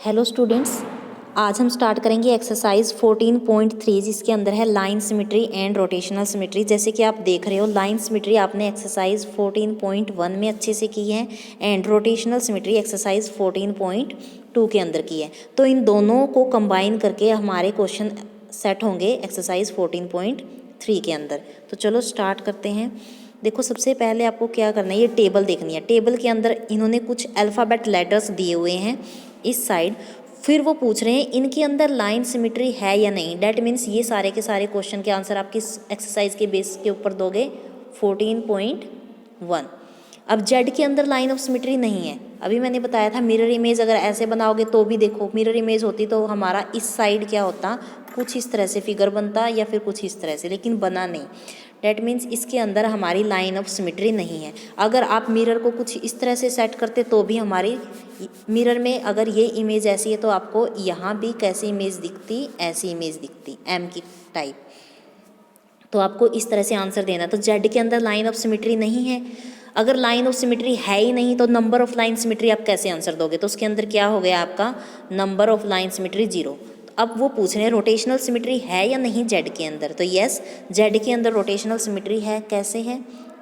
Hello students, आज हम start करेंगे एक्सरसाइज 14.3 जिसके अंदर है line symmetry and rotational symmetry. जैसे कि आप देख रहे हो, लाइन सिमेट्री आपने एक्सरसाइज 14.1 में अच्छे से की है एंड रोटेशनल सिमेट्री एक्सरसाइज 14.2 के अंदर की है। तो इन दोनों को कंबाइन करके हमारे क्वेश्चन सेट होंगे एक्सरसाइज 14.3 के अंदर। तो चलो स्टार्ट करते हैं। देखो, सबसे पहले आपको क्या करना है, ये टेबल देखनी है। टेबल के अंदर इन्होंने कुछ अल्फ़ाबेट लेटर्स दिए हुए हैं इस साइड। फिर वो पूछ रहे हैं इनके अंदर लाइन सिमेट्री है या नहीं। डैट मीन्स ये सारे के सारे क्वेश्चन के आंसर आप किस एक्सरसाइज के बेस के ऊपर दोगे, 14.1। अब जेड के अंदर लाइन ऑफ सिमेट्री नहीं है। अभी मैंने बताया था मिरर इमेज अगर ऐसे बनाओगे तो भी देखो, मिरर इमेज होती तो हमारा इस साइड क्या होता, कुछ इस तरह से फिगर बनता या फिर कुछ इस तरह से, लेकिन बना नहीं। डैट मीन्स इसके अंदर हमारी लाइन ऑफ सिमेट्री नहीं है। अगर आप मिरर को कुछ इस तरह से सेट करते तो भी हमारी मिरर में अगर ये इमेज ऐसी है तो आपको यहाँ भी कैसी इमेज दिखती, ऐसी इमेज दिखती, एम की टाइप। तो आपको इस तरह से आंसर देना। तो जेड के अंदर लाइन ऑफ सिमेट्री नहीं है। अगर लाइन ऑफ सिमेट्री है ही नहीं तो नंबर ऑफ लाइन सिमेट्री आप कैसे आंसर दोगे। तो उसके अंदर क्या हो गया आपका, नंबर ऑफ लाइन सिमेट्री 0। अब वो पूछ रहे हैं रोटेशनल सिमेट्री है या नहीं जेड के अंदर। तो यस, जेड के अंदर रोटेशनल सिमेट्री है। कैसे है,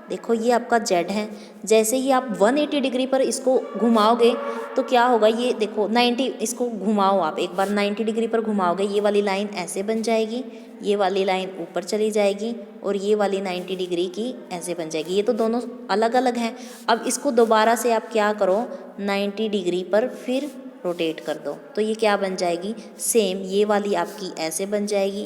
देखो ये आपका जेड है। जैसे ही आप 180 डिग्री पर इसको घुमाओगे तो क्या होगा, ये देखो 90, इसको घुमाओ आप एक बार 90 डिग्री पर घुमाओगे, ये वाली लाइन ऐसे बन जाएगी, ये वाली लाइन ऊपर चली जाएगी और ये वाली 90 डिग्री की ऐसे बन जाएगी। ये तो दोनों अलग अलग हैं। अब इसको दोबारा से आप क्या करो, 90 डिग्री पर फिर रोटेट कर दो तो ये क्या बन जाएगी, सेम। ये वाली आपकी ऐसे बन जाएगी,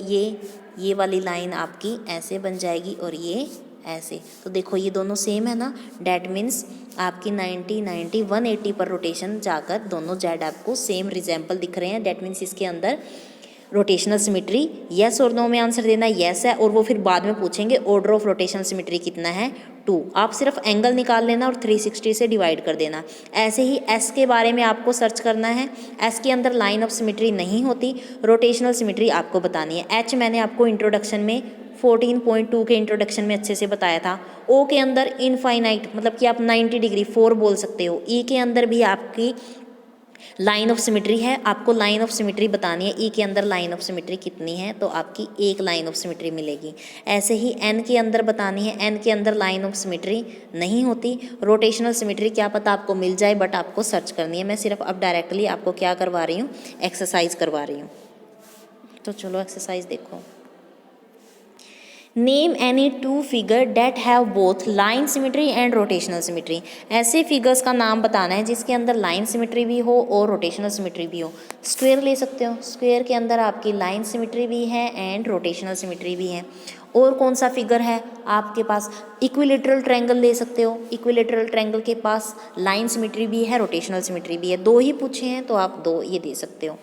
ये वाली लाइन आपकी ऐसे बन जाएगी और ये ऐसे। तो देखो ये दोनों सेम है ना। डैट मीन्स आपकी 90 90 180 पर रोटेशन जाकर दोनों जेड आपको सेम रिजेंपल दिख रहे हैं। डैट मीन्स इसके अंदर रोटेशनल सिमेट्री येस और नो में आंसर देना येस है। और वो फिर बाद में पूछेंगे ऑर्डर ऑफ रोटेशनल सिमेट्री कितना है, 2। आप सिर्फ एंगल निकाल लेना और 360 से डिवाइड कर देना। ऐसे ही एस के बारे में आपको सर्च करना है। एस के अंदर लाइन ऑफ सिमेट्री नहीं होती, रोटेशनल सिमेट्री आपको बतानी है। एच मैंने आपको इंट्रोडक्शन में 14.2 के इंट्रोडक्शन में अच्छे से बताया था। ओ के अंदर इनफाइनाइट मतलब कि आप 90 डिग्री 4 बोल सकते हो। ई के अंदर भी आपकी लाइन ऑफ सिमेट्री है, आपको लाइन ऑफ सिमेट्री बतानी है। ई के अंदर लाइन ऑफ सिमेट्री कितनी है, तो आपकी एक लाइन ऑफ सिमेट्री मिलेगी। ऐसे ही एन के अंदर बतानी है, एन के अंदर लाइन ऑफ सिमेट्री नहीं होती। रोटेशनल सिमेट्री क्या पता आपको मिल जाए, बट आपको सर्च करनी है। मैं सिर्फ अब डायरेक्टली आपको क्या करवा रही हूँ, एक्सरसाइज करवा रही हूँ। तो चलो एक्सरसाइज देखो। Name any 2 figure that have both line symmetry and rotational symmetry. ऐसे फिगर्स का नाम बताना है जिसके अंदर लाइन सिमेट्री भी हो और रोटेशनल सिमेट्री भी हो। स्क्वायर ले सकते हो, स्क्वायर के अंदर आपकी लाइन सिमेट्री भी है एंड रोटेशनल सिमेट्री भी है। और कौन सा फिगर है आपके पास, इक्विलेटरल ट्रायंगल ले सकते हो। इक्विलेटरल ट्रायंगल के पास लाइन सिमेट्री भी है, रोटेशनल सिमेट्री भी है। 2 ही पूछे हैं तो आप 2 ये दे सकते हो।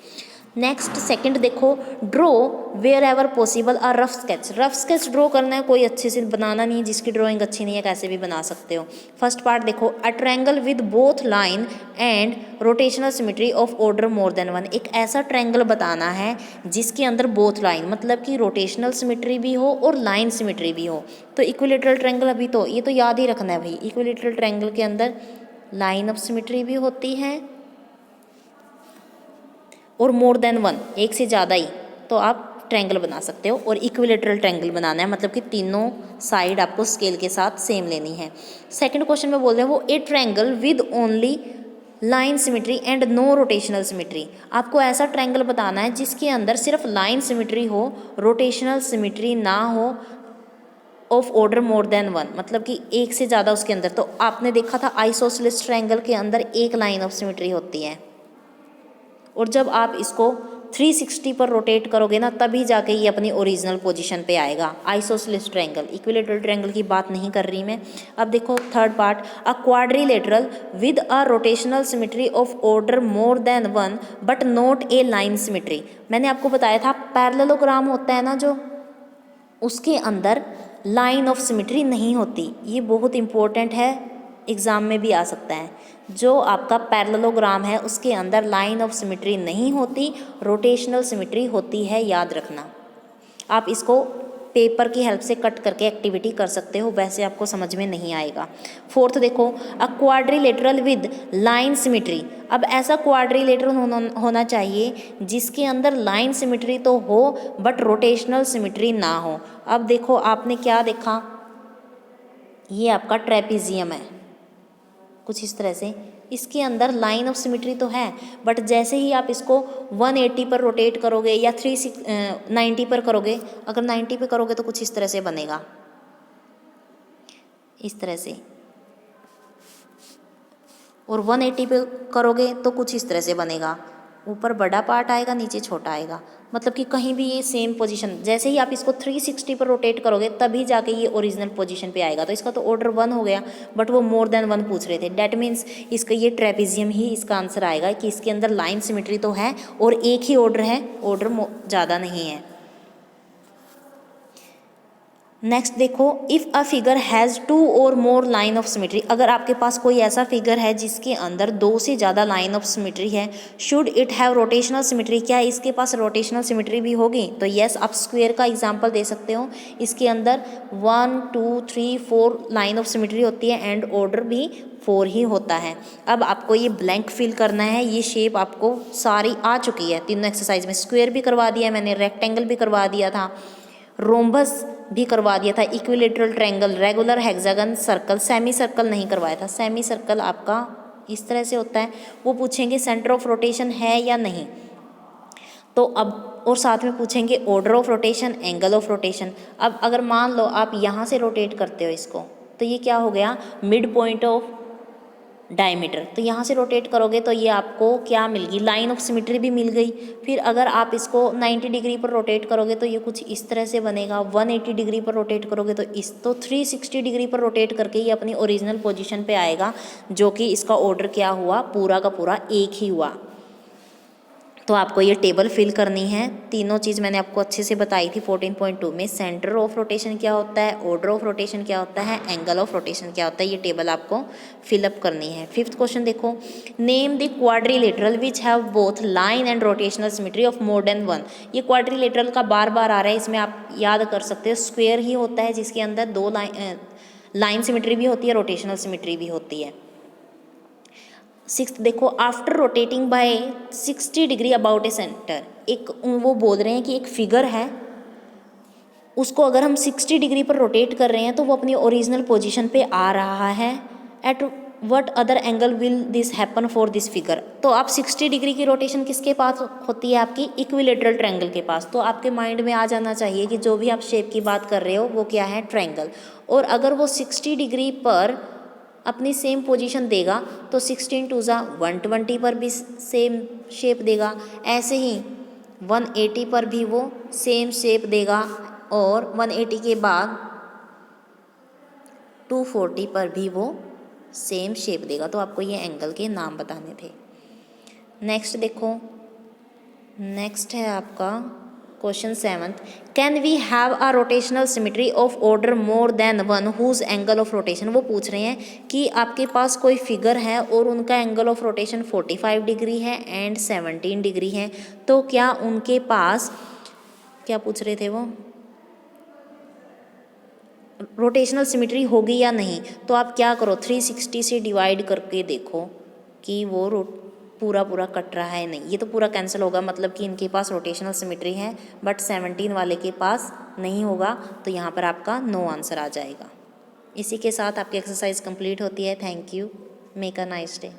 नेक्स्ट सेकंड देखो, draw wherever possible a rough sketch. Rough sketch draw करना है, कोई अच्छे से बनाना नहीं है, जिसकी ड्राइंग अच्छी नहीं है कैसे भी बना सकते हो। फर्स्ट पार्ट देखो, a triangle with both line and rotational symmetry of order more than 1। एक ऐसा ट्रायंगल बताना है जिसके अंदर बोथ लाइन मतलब कि रोटेशनल सिमेट्री भी हो और लाइन सिमेट्री भी हो। तो इक्विलेटरल ट्रायंगल अभी तो ये तो याद ही रखना है भाई, इक्विलेटरल ट्रायंगल के अंदर लाइन ऑफ सिमेट्री भी होती है और मोर देन 1, एक से ज़्यादा ही, तो आप ट्रायंगल बना सकते हो। और इक्विलेटरल ट्रायंगल बनाना है मतलब कि तीनों साइड आपको स्केल के साथ सेम लेनी है। सेकंड क्वेश्चन में बोल रहे हैं वो a triangle with only line symmetry and no rotational symmetry. आपको ऐसा ट्रायंगल बताना है जिसके अंदर सिर्फ लाइन सिमेट्री हो, रोटेशनल सिमेट्री ना हो, ऑफ ऑर्डर मोर देन 1 मतलब कि एक से ज़्यादा उसके अंदर। तो आपने देखा था आइसोसेलेस ट्रायंगल के अंदर एक लाइन ऑफ सिमेट्री होती है और जब आप इसको 360 पर रोटेट करोगे ना तभी जाके ये अपनी ओरिजिनल पोजीशन पे आएगा। आइसोसेलेस ट्रायंगल, इक्विलेटरल ट्रायंगल की बात नहीं कर रही मैं। अब देखो third part, a quadrilateral with a rotational symmetry of order more than 1 but not a line symmetry. मैंने आपको बताया था पैरेललोग्राम होता है ना जो, उसके अंदर लाइन ऑफ सिमेट्री नहीं होती। ये बहुत इंपॉर्टेंट है, एग्ज़ाम में भी आ सकता है। जो आपका पैरेललोग्राम है उसके अंदर लाइन ऑफ सिमेट्री नहीं होती, रोटेशनल सिमेट्री होती है, याद रखना। आप इसको पेपर की हेल्प से कट करके एक्टिविटी कर सकते हो, वैसे आपको समझ में नहीं आएगा। फोर्थ देखो, अ क्वाड्रिलेटरल विद लाइन सिमिट्री। अब ऐसा क्वाड्रिलेटरल होना चाहिए जिसके अंदर लाइन सिमिट्री तो हो बट रोटेशनल सिमिट्री ना हो। अब देखो आपने क्या देखा, ये आपका ट्रेपीजियम है कुछ इस तरह से, इसके अंदर लाइन ऑफ सिमिट्री तो है बट जैसे ही आप इसको 180 पर रोटेट करोगे या 390 पर करोगे, अगर 90 पे करोगे तो कुछ इस तरह से बनेगा, इस तरह से, और 180 पे करोगे तो कुछ इस तरह से बनेगा, ऊपर बड़ा पार्ट आएगा नीचे छोटा आएगा, मतलब कि कहीं भी ये सेम पोजीशन, जैसे ही आप इसको 360 पर रोटेट करोगे तभी जाके ये ओरिजिनल पोजीशन पे आएगा। तो इसका तो ऑर्डर 1 हो गया, बट वो मोर देन 1 पूछ रहे थे, डैट मीन्स इसका ये ट्रेपीजियम ही इसका आंसर आएगा कि इसके अंदर लाइन सिमिट्री तो है और एक ही ऑर्डर है, ऑर्डर ज़्यादा नहीं है। नेक्स्ट देखो, इफ़ अ फिगर हैज़ 2 और मोर लाइन ऑफ सिमिट्री, अगर आपके पास कोई ऐसा फिगर है जिसके अंदर 2 से ज़्यादा लाइन ऑफ सिमिट्री है, should it have rotational symmetry, क्या इसके पास रोटेशनल सिमिट्री भी होगी? तो यस, आप स्क्वायर का एग्जांपल दे सकते हो, इसके अंदर 1 2 3 4 लाइन ऑफ सिमिट्री होती है एंड ऑर्डर भी 4 ही होता है। अब आपको ये ब्लैंक फिल करना है, ये शेप आपको सारी आ चुकी है तीनों एक्सरसाइज में, स्क्वायर भी करवा दिया मैंने, रेक्टेंगल भी करवा दिया था, रोम्बस भी करवा दिया था, equilateral triangle, regular, hexagon, circle, semi circle नहीं करवाया था। सेमी सर्कल आपका इस तरह से होता है, वो पूछेंगे सेंटर ऑफ रोटेशन है या नहीं, तो अब और साथ में पूछेंगे order of rotation, angle of rotation. अब अगर मान लो आप यहाँ से रोटेट करते हो इसको, तो ये क्या हो गया, मिड पॉइंट ऑफ डायमीटर, तो यहाँ से रोटेट करोगे तो ये आपको क्या मिल गई, लाइन ऑफ सिमिट्री भी मिल गई। फिर अगर आप इसको 90 डिग्री पर रोटेट करोगे तो ये कुछ इस तरह से बनेगा, 180 डिग्री पर रोटेट करोगे तो 360 डिग्री पर रोटेट करके ये अपनी ओरिजिनल पोजीशन पे आएगा, जो कि इसका ऑर्डर क्या हुआ, पूरा का पूरा एक ही हुआ। तो आपको ये टेबल फिल करनी है, तीनों चीज़ मैंने आपको अच्छे से बताई थी 14.2 में, सेंटर ऑफ रोटेशन क्या होता है, ऑर्डर ऑफ रोटेशन क्या होता है, एंगल ऑफ रोटेशन क्या होता है, ये टेबल आपको फिलअप करनी है। फिफ्थ क्वेश्चन देखो, name the quadrilateral which have both line and rotational symmetry of more than 1। ये क्वाड्रिलेटरल का बार बार आ रहा है, इसमें आप याद कर सकते हो, स्क्वायर ही होता है जिसके अंदर 2 लाइन सिमिट्री भी होती है, रोटेशनल सिमिट्री भी होती है। सिक्स्थ देखो, after rotating by 60 degree about a centre, एक वो बोल रहे हैं कि एक फिगर है, उसको अगर हम 60 डिग्री पर रोटेट कर रहे हैं तो वो अपनी ओरिजिनल पोजीशन पे आ रहा है, at what other angle will this happen for this figure. तो आप 60 डिग्री की रोटेशन किसके पास होती है, आपकी इक्विलेटरल ट्रायंगल के पास। तो आपके माइंड में आ जाना चाहिए कि जो भी आप शेप की बात कर रहे हो वो क्या है, ट्रायंगल। और अगर वो 60 डिग्री पर अपनी सेम पोजीशन देगा तो 16 2 120 पर भी सेम शेप देगा, ऐसे ही 180 पर भी वो सेम शेप देगा, और 180 के बाद 240 पर भी वो सेम शेप देगा। तो आपको ये एंगल के नाम बताने थे। नेक्स्ट देखो, नेक्स्ट है आपका question 7th, can we have a rotational symmetry of order more than 1 whose angle of rotation. वो पूछ रहे हैं कि आपके पास कोई फिगर है और उनका एंगल ऑफ रोटेशन 45 डिग्री है एंड 17 डिग्री है, तो क्या उनके पास, क्या पूछ रहे थे वो, रोटेशनल सिमिट्री होगी या नहीं। तो आप क्या करो, 360 से डिवाइड करके देखो कि वो पूरा कट रहा है नहीं, ये तो पूरा कैंसिल होगा, मतलब कि इनके पास रोटेशनल सिमिट्री है बट 17 वाले के पास नहीं होगा, तो यहाँ पर आपका नो आंसर आ जाएगा। इसी के साथ आपकी एक्सरसाइज कंप्लीट होती है। Thank you, make a nice day.